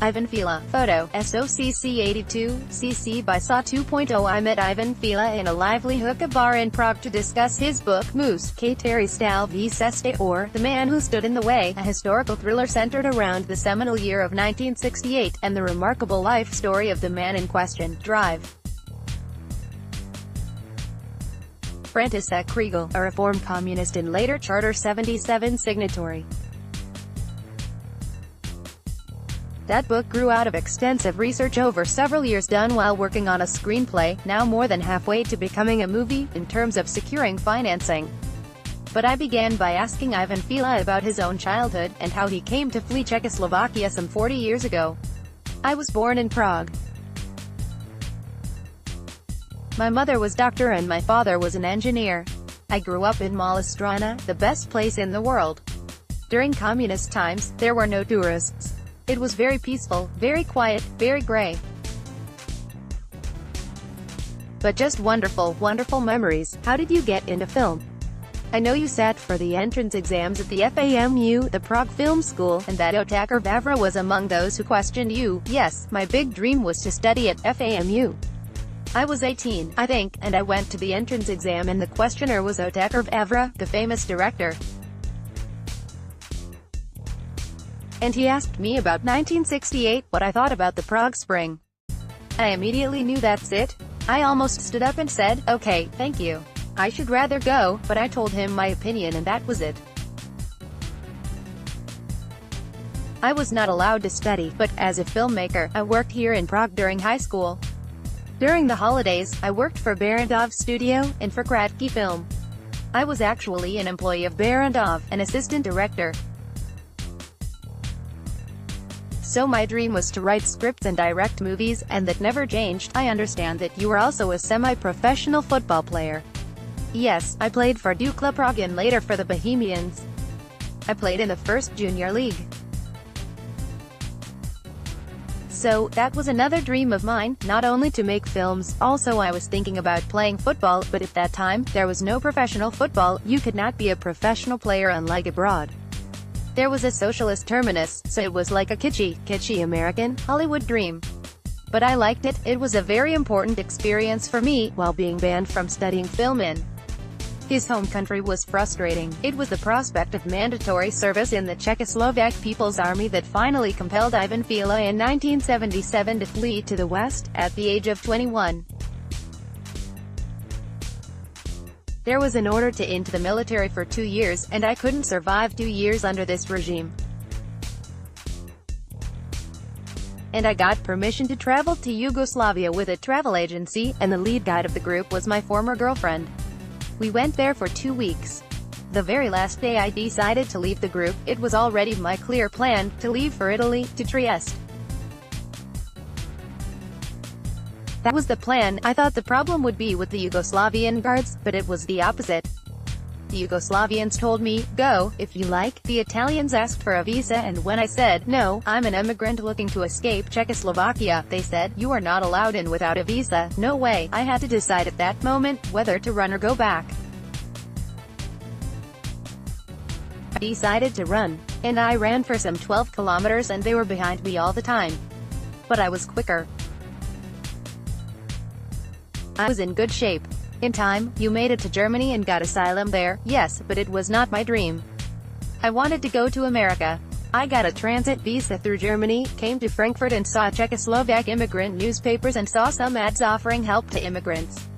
Ivan Fíla. Photo, SOCC82, CC by SA 2.0. I met Ivan Fíla in a lively hookah bar in Prague to discuss his book, Který, stál, cestě, or The Man Who Stood in the Way, a historical thriller centered around the seminal year of 1968, and the remarkable life story of the man in question. Drive. František Kriegel, a reformed communist and later Charter 77 signatory. That book grew out of extensive research over several years done while working on a screenplay, now more than halfway to becoming a movie, in terms of securing financing. But I began by asking Ivan Fíla about his own childhood, and how he came to flee Czechoslovakia some 40 years ago. I was born in Prague. My mother was doctor and my father was an engineer. I grew up in Malá, the best place in the world. During communist times, there were no tourists. It was very peaceful, very quiet, very grey. But just wonderful, wonderful memories. How did you get into film? I know you sat for the entrance exams at the FAMU, the Prague Film School, and that Otakar Vavra was among those who questioned you. Yes, my big dream was to study at FAMU. I was 18, I think, and I went to the entrance exam and the questioner was Otakar Vavra, the famous director. And he asked me about 1968, what I thought about the Prague Spring. I immediately knew that's it. I almost stood up and said, okay, thank you. I should rather go, but I told him my opinion and that was it. I was not allowed to study, but, as a filmmaker, I worked here in Prague during high school. During the holidays, I worked for Barrandov's studio, and for Kratky Film. I was actually an employee of Barrandov, an assistant director. So my dream was to write scripts and direct movies, and that never changed. I understand that you were also a semi-professional football player. Yes, I played for Dukla Prague and later for the Bohemians. I played in the first junior league. So, that was another dream of mine, not only to make films, also I was thinking about playing football, but at that time, there was no professional football. You could not be a professional player unlike abroad. There was a socialist terminus, so it was like a kitschy American, Hollywood dream. But I liked it. It was a very important experience for me, while being banned from studying film in his home country was frustrating. It was the prospect of mandatory service in the Czechoslovak People's Army that finally compelled Ivan Fíla in 1977 to flee to the West, at the age of 21. There was an order to into the military for 2 years, and I couldn't survive 2 years under this regime. And I got permission to travel to Yugoslavia with a travel agency, and the lead guide of the group was my former girlfriend. We went there for 2 weeks. The very last day I decided to leave the group. It was already my clear plan, to leave for Italy, to Trieste. That was the plan. I thought the problem would be with the Yugoslavian guards, but it was the opposite. The Yugoslavians told me, go, if you like. The Italians asked for a visa and when I said, no, I'm an immigrant looking to escape Czechoslovakia, they said, you are not allowed in without a visa. No way. I had to decide at that moment, whether to run or go back. I decided to run. And I ran for some 12 kilometers and they were behind me all the time. But I was quicker. I was in good shape. In time, you made it to Germany and got asylum there. Yes, but it was not my dream. I wanted to go to America. I got a transit visa through Germany, came to Frankfurt and saw Czechoslovak immigrant newspapers and saw some ads offering help to immigrants.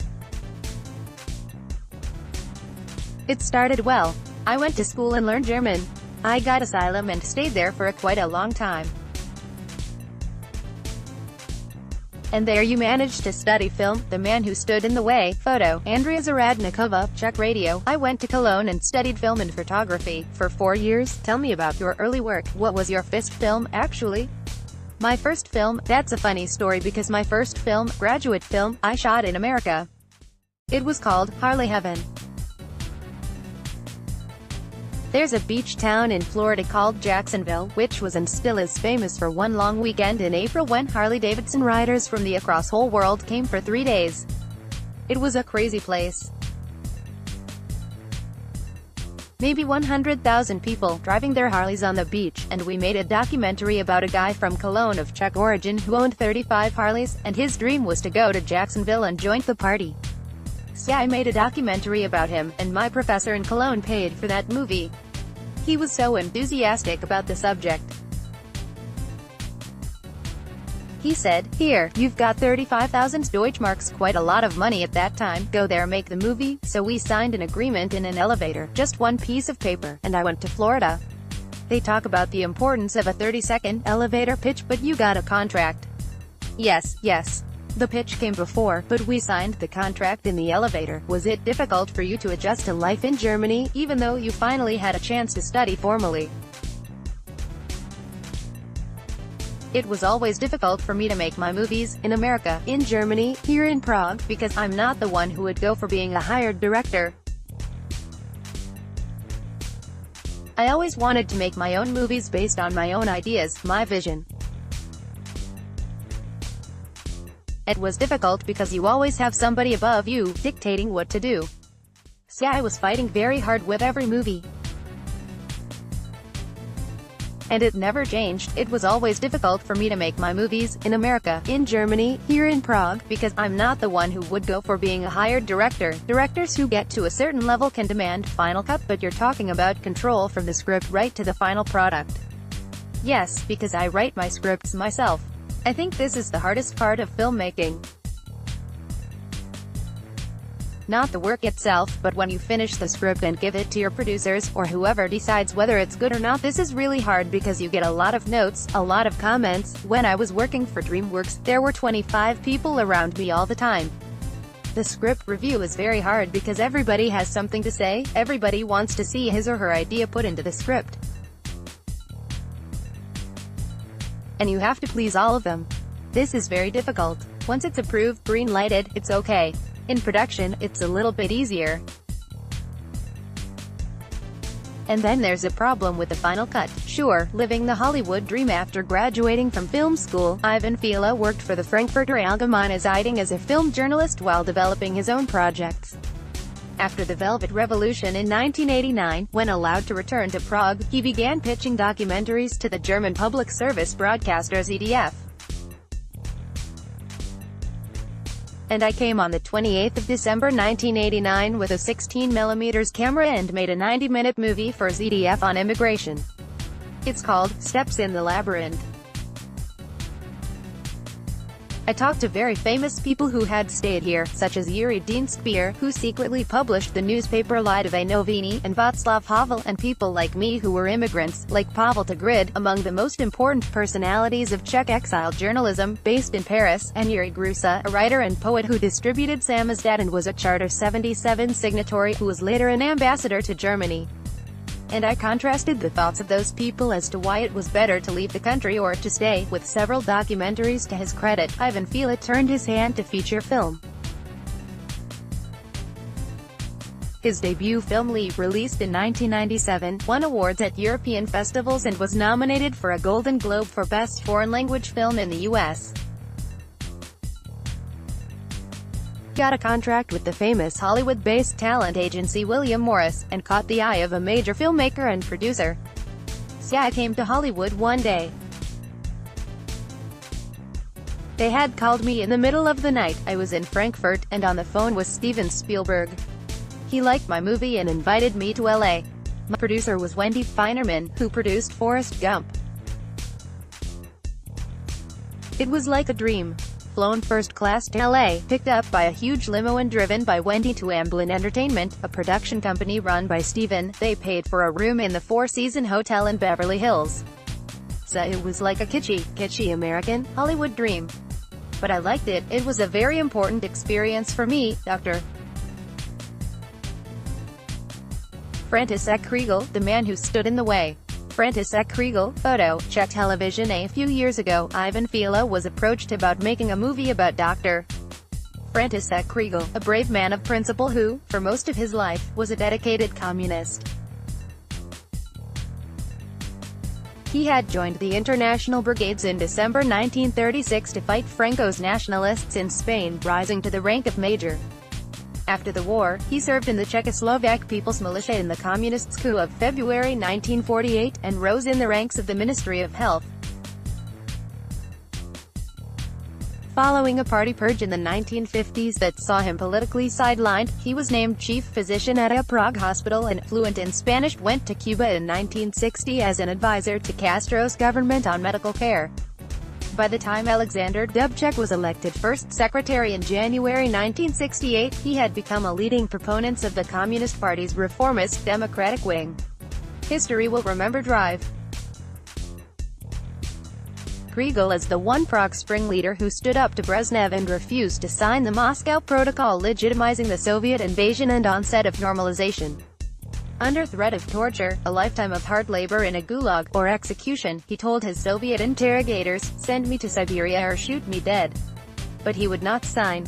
It started well. I went to school and learned German. I got asylum and stayed there for quite a long time. And there you managed to study film. The Man Who Stood in the Way. Photo, Andrea Zaradnikova, Czech Radio. I went to Cologne and studied film and photography for 4 years. Tell me about your early work. What was your first film, actually? My first film? That's a funny story because my first film, graduate film, I shot in America. It was called Harley Heaven. There's a beach town in Florida called Jacksonville, which was and still is famous for one long weekend in April when Harley-Davidson riders from the across whole world came for 3 days. It was a crazy place. maybe 100,000 people, driving their Harleys on the beach, and we made a documentary about a guy from Cologne of Czech origin who owned 35 Harleys, and his dream was to go to Jacksonville and join the party. So I made a documentary about him, and my professor in Cologne paid for that movie. He was so enthusiastic about the subject. He said, "Here, you've got 35,000 Deutschmarks, quite a lot of money at that time, go there, make the movie." So we signed an agreement in an elevator, just one piece of paper, and I went to Florida. They talk about the importance of a 30-second elevator pitch, but you got a contract. Yes. The pitch came before, but we signed the contract in the elevator. Was it difficult for you to adjust to life in Germany, even though you finally had a chance to study formally? It was always difficult for me to make my movies, in America, in Germany, here in Prague, because I'm not the one who would go for being a hired director. I always wanted to make my own movies based on my own ideas, my vision. It was difficult because you always have somebody above you, dictating what to do. So I was fighting very hard with every movie. And it never changed. It was always difficult for me to make my movies, in America, in Germany, here in Prague, because I'm not the one who would go for being a hired director. Directors who get to a certain level can demand final cut, but you're talking about control from the script right to the final product. Yes, because I write my scripts myself. I think this is the hardest part of filmmaking. Not the work itself, but when you finish the script and give it to your producers, or whoever decides whether it's good or not. This is really hard because you get a lot of notes, a lot of comments. When I was working for DreamWorks, there were 25 people around me all the time. The script review is very hard because everybody has something to say, everybody wants to see his or her idea put into the script. And you have to please all of them. This is very difficult. Once it's approved, green-lighted, it's okay. In production, it's a little bit easier. And then there's a problem with the final cut. Sure, living the Hollywood dream. After graduating from film school, Ivan Fíla worked for the Frankfurter Allgemeine Zeitung as a film journalist while developing his own projects. After the Velvet Revolution in 1989, when allowed to return to Prague, he began pitching documentaries to the German public service broadcaster ZDF. And I came on the 28th of December 1989 with a 16mm camera and made a 90-minute movie for ZDF on immigration. It's called Steps in the Labyrinth. I talked to very famous people who had stayed here, such as Yuri Dinskbier, who secretly published the newspaper Lidové Noviny, and Václav Havel, and people like me who were immigrants, like Pavel Tigrid, among the most important personalities of Czech exile journalism, based in Paris, and Yuri Grusa, a writer and poet who distributed Samizdat and was a Charter 77 signatory, who was later an ambassador to Germany. And I contrasted the thoughts of those people as to why it was better to leave the country or to stay. With several documentaries to his credit, Ivan Fíla turned his hand to feature film. His debut film Leave, released in 1997, won awards at European festivals and was nominated for a Golden Globe for Best Foreign Language Film in the US. Got a contract with the famous Hollywood-based talent agency William Morris, and caught the eye of a major filmmaker and producer. So I came to Hollywood one day. They had called me in the middle of the night. I was in Frankfurt, and on the phone was Steven Spielberg. He liked my movie and invited me to LA. My producer was Wendy Feinerman, who produced Forrest Gump. It was like a dream. Flown first class to LA, picked up by a huge limo and driven by Wendy to Amblin Entertainment, a production company run by Steven. They paid for a room in the Four Seasons Hotel in Beverly Hills. So it was like a kitschy American Hollywood dream. But I liked it. It was a very important experience for me. Dr. František Kriegel, the man who stood in the way. František Kriegel, photo, Czech television. A few years ago, Ivan Fíla was approached about making a movie about Dr. František Kriegel, a brave man of principle who, for most of his life, was a dedicated communist. He had joined the International Brigades in December 1936 to fight Franco's nationalists in Spain, rising to the rank of major. After the war, he served in the Czechoslovak People's Militia in the Communists' coup of February 1948, and rose in the ranks of the Ministry of Health. Following a party purge in the 1950s that saw him politically sidelined, he was named chief physician at a Prague hospital and, fluent in Spanish, went to Cuba in 1960 as an advisor to Castro's government on medical care. By the time Alexander Dubček was elected first secretary in January 1968, he had become a leading proponent of the Communist Party's reformist democratic wing. History will remember Drive. Kriegel is the one Prague Spring leader who stood up to Brezhnev and refused to sign the Moscow Protocol legitimizing the Soviet invasion and onset of normalization. Under threat of torture, a lifetime of hard labor in a gulag, or execution, he told his Soviet interrogators, "Send me to Siberia or shoot me dead." But he would not sign.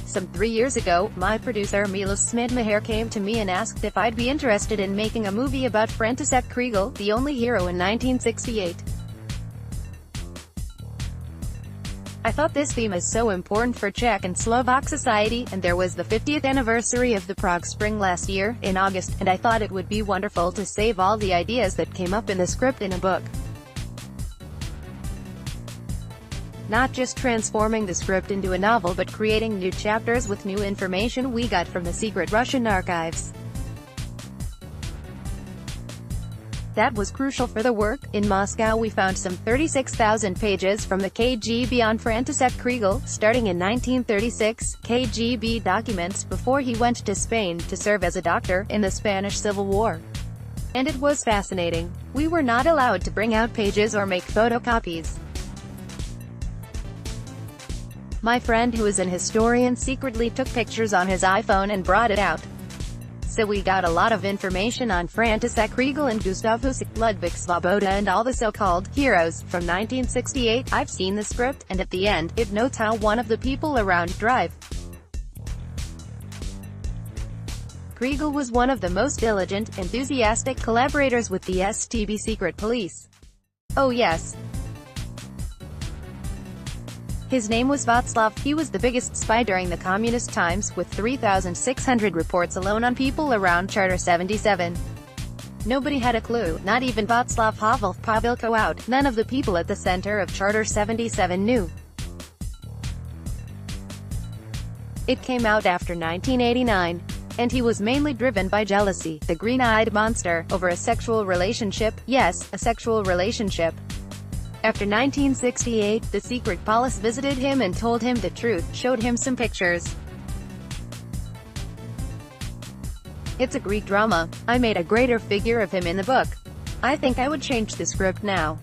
Some 3 years ago, my producer Milos Smedmaher came to me and asked if I'd be interested in making a movie about František Kriegel, the only hero in 1968. I thought this theme is so important for Czech and Slovak society, and there was the 50th anniversary of the Prague Spring last year, in August, and I thought it would be wonderful to save all the ideas that came up in the script in a book. Not just transforming the script into a novel but creating new chapters with new information we got from the secret Russian archives. That was crucial for the work. In Moscow we found some 36,000 pages from the KGB on František Kriegel, starting in 1936, KGB documents before he went to Spain to serve as a doctor in the Spanish Civil War. And it was fascinating. We were not allowed to bring out pages or make photocopies. My friend, who is an historian, secretly took pictures on his iPhone and brought it out. So we got a lot of information on František Kriegel and Gustav Husák, Ludvík Svoboda and all the so-called heroes. From 1968, I've seen the script, and at the end, it notes how one of the people around Drive. Kriegel was one of the most diligent, enthusiastic collaborators with the STB secret police. Oh yes. His name was Václav. He was the biggest spy during the communist times, with 3,600 reports alone on people around Charter 77. Nobody had a clue, not even Václav Havel, Pavel Kohout. None of the people at the center of Charter 77 knew. It came out after 1989. And he was mainly driven by jealousy, the green-eyed monster, over a sexual relationship. Yes, a sexual relationship. After 1968, the secret police visited him and told him the truth, showed him some pictures. It's a Greek drama. I made a greater figure of him in the book. I think I would change the script now.